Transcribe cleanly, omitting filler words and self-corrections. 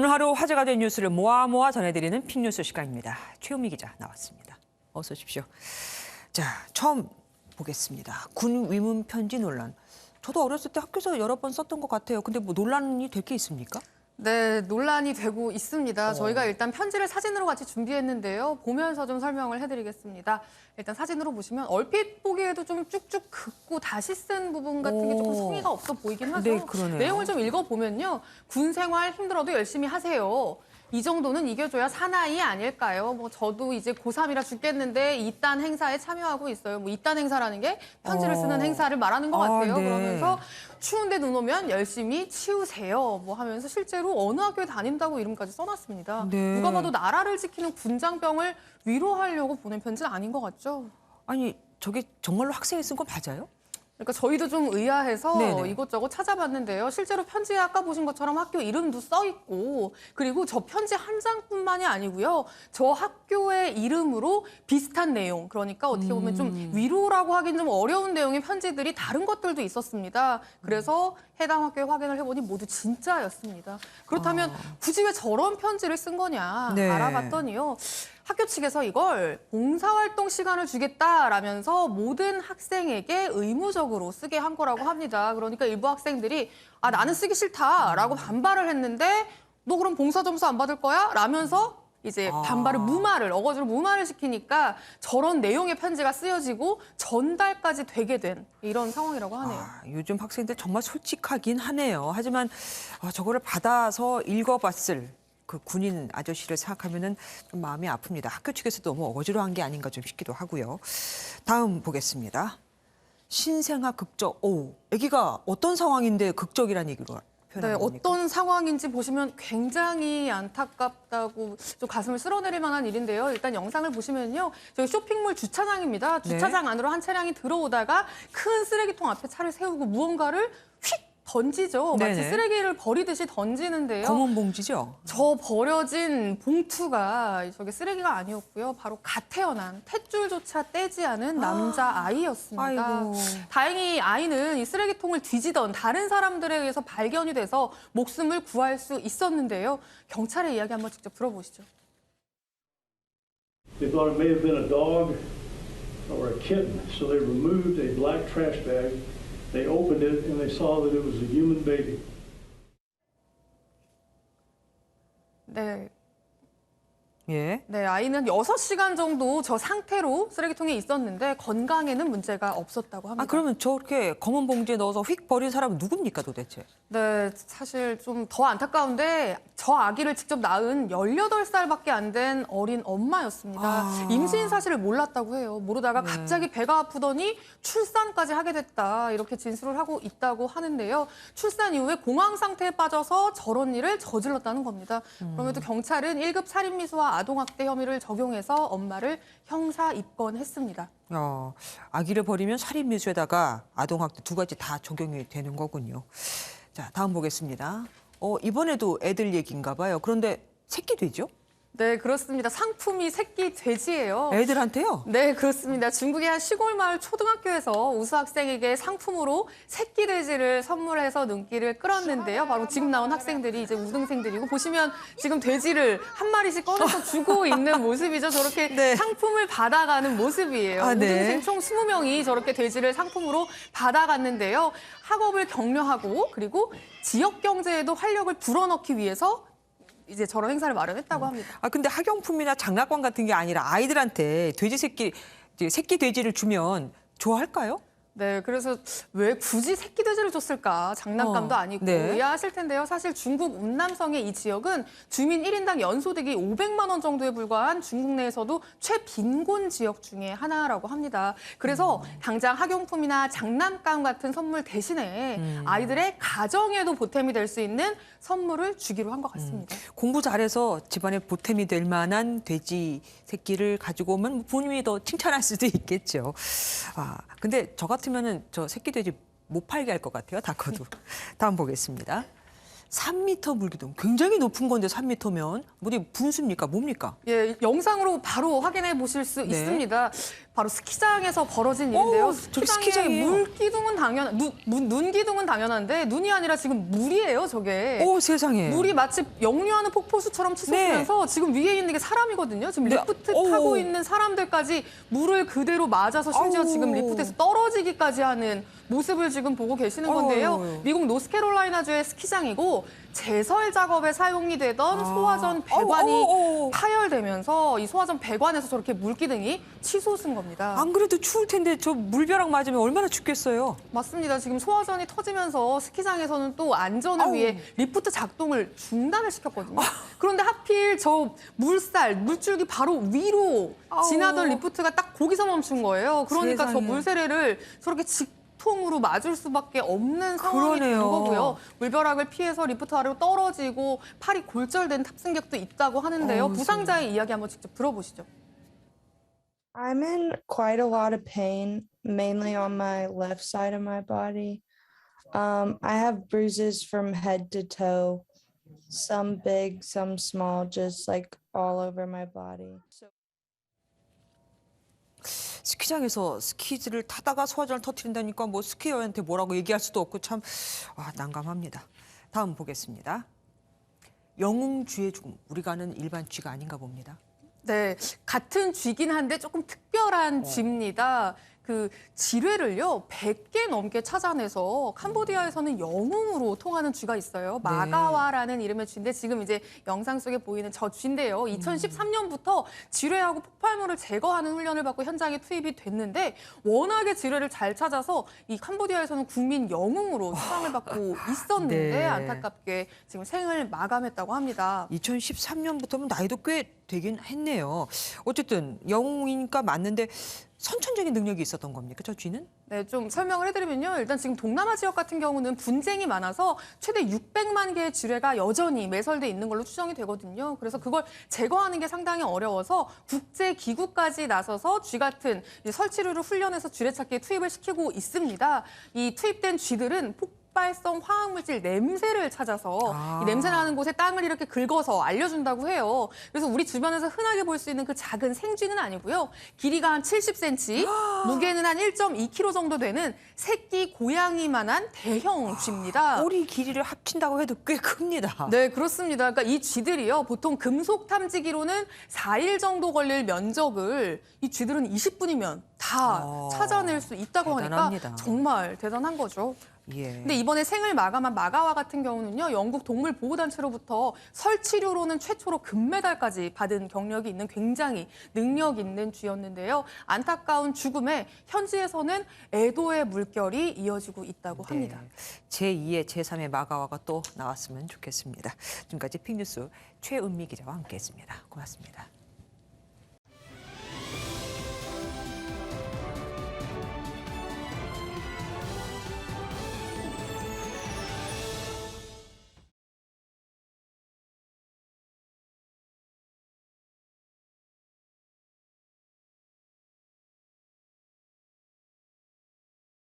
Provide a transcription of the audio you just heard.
오늘 하루 화제가 된 뉴스를 모아 전해드리는 픽뉴스 시간입니다. 최은미 기자 나왔습니다. 어서 오십시오. 자, 처음 보겠습니다. 군 위문 편지 논란. 저도 어렸을 때 학교에서 여러 번 썼던 것 같아요. 근데 뭐 논란이 될 게 있습니까? 네, 논란이 되고 있습니다. 저희가 일단 편지를 사진으로 같이 준비했는데요. 보면서 좀 설명을 해드리겠습니다. 일단 사진으로 보시면 얼핏 보기에도 좀 쭉쭉 긋고 다시 쓴 부분 같은 게 조금 성의가 없어 보이긴 하죠. 네, 그러네요. 내용을 좀 읽어보면요. 군 생활 힘들어도 열심히 하세요. 이 정도는 이겨줘야 사나이 아닐까요? 뭐 저도 이제 고3이라 죽겠는데 이딴 행사에 참여하고 있어요. 뭐 이딴 행사라는 게 편지를 쓰는 행사를 말하는 것 같아요. 네. 그러면서 추운데 눈 오면 열심히 치우세요. 뭐 하면서 실제로 어느 학교에 다닌다고 이름까지 써놨습니다. 네. 누가 봐도 나라를 지키는 군장병을 위로하려고 보낸 편지는 아닌 것 같죠? 아니, 저게 정말로 학생이 쓴 건 맞아요? 그러니까 저희도 좀 의아해서 네네. 이것저것 찾아봤는데요. 실제로 편지에 아까 보신 것처럼 학교 이름도 써 있고 그리고 저 편지 한 장뿐만이 아니고요. 저 학교의 이름으로 비슷한 내용, 그러니까 어떻게 보면 좀 위로라고 하긴 좀 어려운 내용의 편지들이 다른 것들도 있었습니다. 그래서 해당 학교에 확인을 해보니 모두 진짜였습니다. 그렇다면 굳이 왜 저런 편지를 쓴 거냐 네. 알아봤더니요. 학교 측에서 이걸 봉사활동 시간을 주겠다라면서 모든 학생에게 의무적으로 쓰게 한 거라고 합니다. 그러니까 일부 학생들이 나는 쓰기 싫다라고 반발을 했는데 너 그럼 봉사 점수 안 받을 거야? 라면서 이제 반발을 억지로 무마를 시키니까 저런 내용의 편지가 쓰여지고 전달까지 되게 된 이런 상황이라고 하네요. 요즘 학생들 정말 솔직하긴 하네요. 하지만 저거를 받아서 읽어봤을 그 군인 아저씨를 생각하면은 좀 마음이 아픕니다. 학교 측에서 너무 어지러운 게 아닌가 좀 싶기도 하고요. 다음 보겠습니다. 신생아 극적. 아기가 어떤 상황인데 극적이라는 얘기로 표현하는 겁니까? 어떤 상황인지 보시면 굉장히 안타깝다고 좀 가슴을 쓸어내릴 만한 일인데요. 일단 영상을 보시면요. 저기 쇼핑몰 주차장입니다. 주차장 안으로 한 차량이 들어오다가 큰 쓰레기통 앞에 차를 세우고 무언가를 휙 던지죠. 마치 네네. 쓰레기를 버리듯이 던지는데요. 검은 봉지죠? 저 버려진 봉투가 저게 쓰레기가 아니었고요. 바로 갓 태어난 탯줄조차 떼지 않은 남자아이였습니다. 아이고. 다행히 아이는 이 쓰레기통을 뒤지던 다른 사람들에 의해서 발견이 돼서 목숨을 구할 수 있었는데요. 경찰의 이야기 한번 직접 들어보시죠. They thought it may have been a dog or a kitten, so they removed a black trash bag. They opened it and they saw that it was a human baby. 네. 예. 네, 아이는 6시간 정도 저 상태로 쓰레기통에 있었는데 건강에는 문제가 없었다고 합니다. 그러면 저렇게 검은 봉지에 넣어서 휙 버린 사람은 누굽니까 도대체? 네, 사실 좀 더 안타까운데 저 아기를 직접 낳은 18살밖에 안 된 어린 엄마였습니다. 임신 사실을 몰랐다고 해요. 모르다가 갑자기 배가 아프더니 출산까지 하게 됐다. 이렇게 진술을 하고 있다고 하는데요. 출산 이후에 공황 상태에 빠져서 저런 일을 저질렀다는 겁니다. 그럼에도 경찰은 1급 살인미수와 아동학대 혐의를 적용해서 엄마를 형사 입건했습니다. 아기를 버리면 살인미수에다가 아동학대 두 가지 다 적용이 되는 거군요. 자, 다음 보겠습니다. 이번에도 애들 얘기인가 봐요. 그런데 새끼 돼지요? 네, 그렇습니다. 상품이 새끼 돼지예요. 애들한테요? 네, 그렇습니다. 중국의 한 시골 마을 초등학교에서 우수 학생에게 상품으로 새끼 돼지를 선물해서 눈길을 끌었는데요. 바로 지금 나온 학생들이 이제 우등생들이고 보시면 지금 돼지를 한 마리씩 꺼내서 주고 있는 모습이죠. 저렇게 네. 상품을 받아가는 모습이에요. 네. 우등생 총 20명이 저렇게 돼지를 상품으로 받아갔는데요. 학업을 격려하고 그리고 지역 경제에도 활력을 불어넣기 위해서 이제 저런 행사를 마련했다고 합니다. 근데 학용품이나 장난감 같은 게 아니라 아이들한테 새끼 돼지를 주면 좋아할까요? 네, 그래서 왜 굳이 새끼 돼지를 줬을까? 장난감도 아니고 네. 의아하실 텐데요. 사실 중국 운남성의 이 지역은 주민 1인당 연소득이 500만 원 정도에 불과한 중국 내에서도 최빈곤 지역 중에 하나라고 합니다. 그래서 당장 학용품이나 장난감 같은 선물 대신에 아이들의 가정에도 보탬이 될 수 있는 선물을 주기로 한 것 같습니다. 공부 잘해서 집안에 보탬이 될 만한 돼지 새끼를 가지고 오면 부모님이 더 칭찬할 수도 있겠죠. 근데 저 같으면은 저 새끼 돼지 못 팔게 할 것 같아요. 다 커도. 다음 보겠습니다. 3m 물기둥. 굉장히 높은 건데 3m면 어디 분수입니까? 뭡니까? 예, 영상으로 바로 확인해 보실 수 있습니다. 바로 스키장에서 벌어진 일인데요. 저기 스키장이에요. 눈 기둥은 당연한데 눈이 아니라 지금 물이에요, 저게. 오, 세상에. 물이 마치 역류하는 폭포수처럼 치솟으면서 지금 위에 있는 게 사람이거든요. 지금 네. 리프트 오. 타고 있는 사람들까지 물을 그대로 맞아서 심지어 아우. 지금 리프트에서 떨어지기까지 하는 모습을 지금 보고 계시는 건데요. 아우. 미국 노스캐롤라이나주의 스키장이고 제설 작업에 사용이 되던 소화전 배관이 아우. 파열되면서 이 소화전 배관에서 저렇게 물기둥이 치솟은 겁니다. 안 그래도 추울 텐데 저 물벼락 맞으면 얼마나 춥겠어요. 맞습니다. 지금 소화전이 터지면서 스키장에서는 또 안전을 아우. 위해 리프트 작동을 중단을 시켰거든요. 그런데 하필 저 물줄기 바로 위로 아우. 지나던 리프트가 딱 거기서 멈춘 거예요. 그러니까 저 세상에. 물세례를 저렇게 직통으로 맞을 수밖에 없는 상황이 된 그러네요. 거고요. 물벼락을 피해서 리프트 아래로 떨어지고 팔이 골절된 탑승객도 있다고 하는데요. 어우, 부상자의 이야기 한번 직접 들어보시죠. I'm in quite a lot of pain, mainly on my left side of my body. I have bruises from head to toe, some big, some small, just like all over my body. 스키장에서 스키즈를 타다가 소화전을 터뜨린다니까 뭐 스키어한테 뭐라고 얘기할 수도 없고 참 난감합니다. 다음 보겠습니다. 영웅쥐의 죽음, 우리가 아는 일반 쥐가 아닌가 봅니다. 네, 같은 쥐긴 한데 조금 특별한 쥐입니다. 그 지뢰를요 100개 넘게 찾아내서 캄보디아에서는 영웅으로 통하는 쥐가 있어요. 마가와라는 이름의 쥐인데 지금 이제 영상 속에 보이는 저 쥐인데요. 2013년부터 지뢰하고 폭발물을 제거하는 훈련을 받고 현장에 투입이 됐는데 워낙에 지뢰를 잘 찾아서 이 캄보디아에서는 국민 영웅으로 수상을 받고 있었는데 네. 안타깝게 지금 생을 마감했다고 합니다. 2013년부터면 나이도 꽤 되긴 했네요. 어쨌든 영웅이니까 맞는데 선천적인 능력이 있었던 겁니까, 저 쥐는? 네, 좀 설명을 해드리면요. 일단 지금 동남아 지역 같은 경우는 분쟁이 많아서 최대 600만 개의 지뢰가 여전히 매설돼 있는 걸로 추정이 되거든요. 그래서 그걸 제거하는 게 상당히 어려워서 국제기구까지 나서서 쥐 같은 설치류를 훈련해서 지뢰 찾기에 투입을 시키고 있습니다. 이 투입된 쥐들은 폭발성 화학물질 냄새를 찾아서 이 냄새 나는 곳에 땅을 이렇게 긁어서 알려준다고 해요. 그래서 우리 주변에서 흔하게 볼 수 있는 그 작은 생쥐는 아니고요. 길이가 한 70cm, 무게는 한 1.2kg 정도 되는 새끼 고양이만한 대형 쥐입니다. 꼬리 길이를 합친다고 해도 꽤 큽니다. 네, 그렇습니다. 그러니까 이 쥐들이요. 보통 금속 탐지기로는 4일 정도 걸릴 면적을 이 쥐들은 20분이면 다 찾아낼 수 있다고 대단합니다. 하니까 정말 대단한 거죠. 예. 근데 이번에 생을 마감한 마가와 같은 경우는요, 영국 동물보호단체로부터 설치류로는 최초로 금메달까지 받은 경력이 있는 굉장히 능력 있는 쥐였는데요. 안타까운 죽음에 현지에서는 애도의 물결이 이어지고 있다고 합니다. 제2의 제3의 마가와가 또 나왔으면 좋겠습니다. 지금까지 픽뉴스 최은미 기자와 함께했습니다. 고맙습니다.